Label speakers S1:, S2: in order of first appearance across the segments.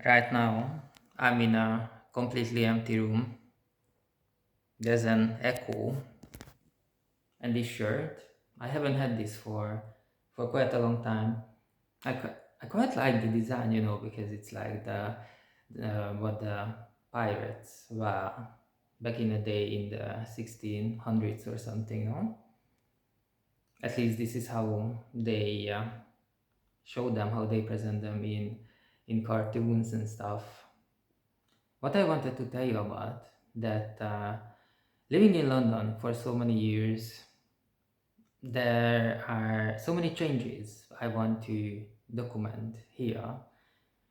S1: Right now, I'm in a completely empty room. There's an echo, and this shirt, I haven't had this for quite a long time. I quite like the design, because it's like the what the pirates were back in the day in the 1600s or something, no? At least this is how they show them, how they present them in cartoons and stuff. What I wanted to tell you about that living in London for so many years, there are so many changes I want to document here.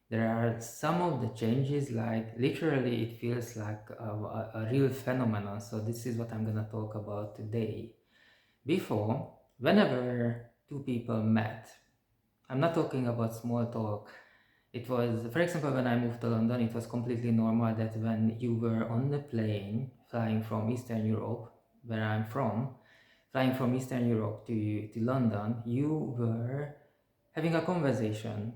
S1: There are some of the changes, like literally, it feels like a real phenomenon. So, this is what I'm gonna talk about today. Before, whenever two people met, I'm not talking about small talk. It was, for example, when I moved to London, it was completely normal that when you were on the plane flying from Eastern Europe, where I'm from, flying from Eastern Europe to London, you were having a conversation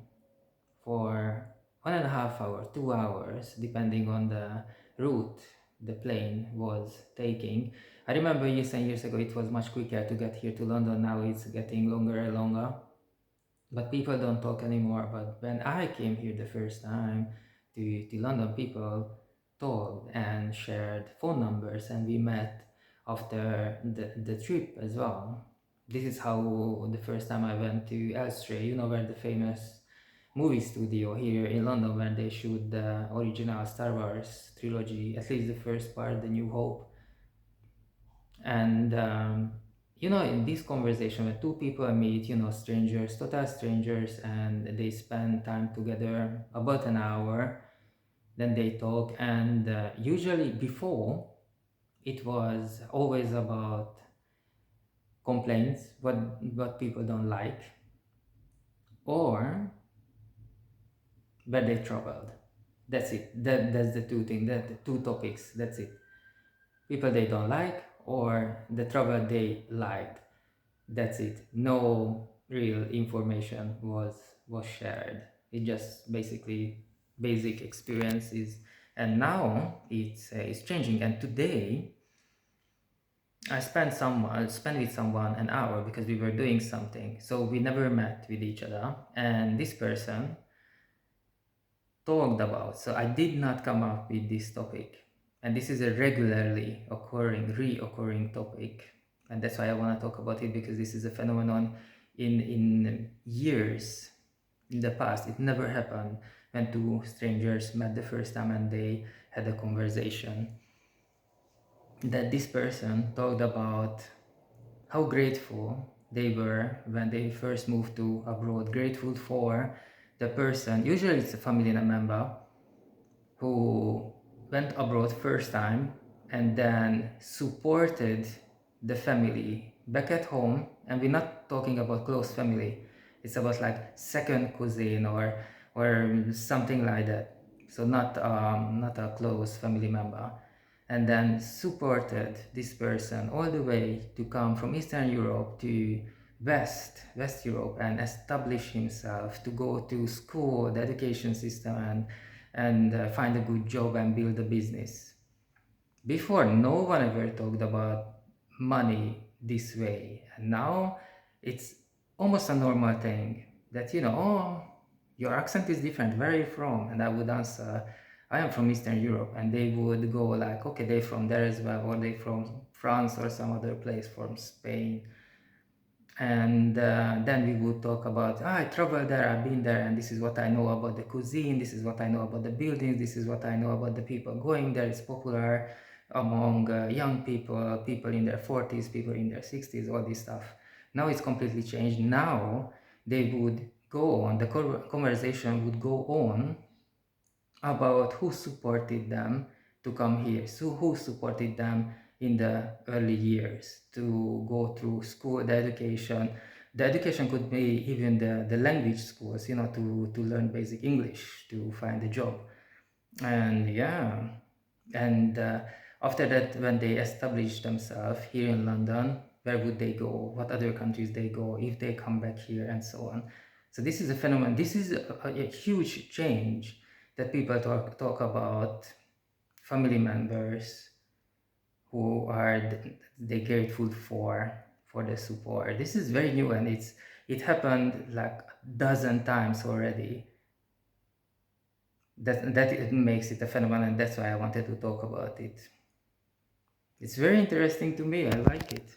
S1: for 1.5 hours, 2 hours, depending on the route the plane was taking. I remember years and years ago it was much quicker to get here to London. Now it's getting longer and longer, but people don't talk anymore. But when I came here the first time to London, people talked and shared phone numbers, and we met after the trip as well. This is how the first time I went to Elstree, where the famous movie studio here in London, where they shoot the original Star Wars trilogy, at least the first part, The New Hope. And in this conversation, when two people meet, strangers, total strangers, and they spend time together about an hour, then they talk. And usually before, it was always about complaints, what people don't like, or where they traveled. That's it. That's the two things. That the two topics. That's it. People they don't like, or the travel they liked. That's it. No real information was shared. It just basically basic experiences. And now it's changing. And today I spent with someone an hour because we were doing something. So we never met with each other. And this person talked about. So I did not come up with this topic. And this is a regularly reoccurring topic. And that's why I want to talk about it, because this is a phenomenon in years in the past. It never happened when two strangers met the first time and they had a conversation. That this person talked about how grateful they were when they first moved to abroad, grateful for the person, usually it's a family member, who went abroad first time and then supported the family back at home. And we're not talking about close family, it's about like second cousin or something like that. So not a close family member, and then supported this person all the way to come from Eastern Europe to West Europe and establish himself, to go to school, the education system, and find a good job and build a business. Before, no one ever talked about money this way, and now it's almost a normal thing that, oh, your accent is different, where are you from? And I would answer, I am from Eastern Europe. And they would go like, okay, they from there as well, or they from France or some other place, from Spain. And then we would talk about, I traveled there, I've been there, and this is what I know about the cuisine, this is what I know about the buildings, this is what I know about the people going there. It's popular among young people, people in their 40s, people in their 60s, all this stuff. Now it's completely changed. Now they would go on, the conversation would go on about who supported them to come here, so who supported them in the early years to go through school, the education. The education could be even the language schools, to learn basic English, to find a job. And yeah, and after that, when they established themselves here in London, where would they go? What other countries they go if they come back here, and so on. So this is a phenomenon. This is a huge change that people talk about family members who are they grateful for the support. This is very new, and it happened like a dozen times already. That it makes it a phenomenon, and that's why I wanted to talk about it. It's very interesting to me. I like it.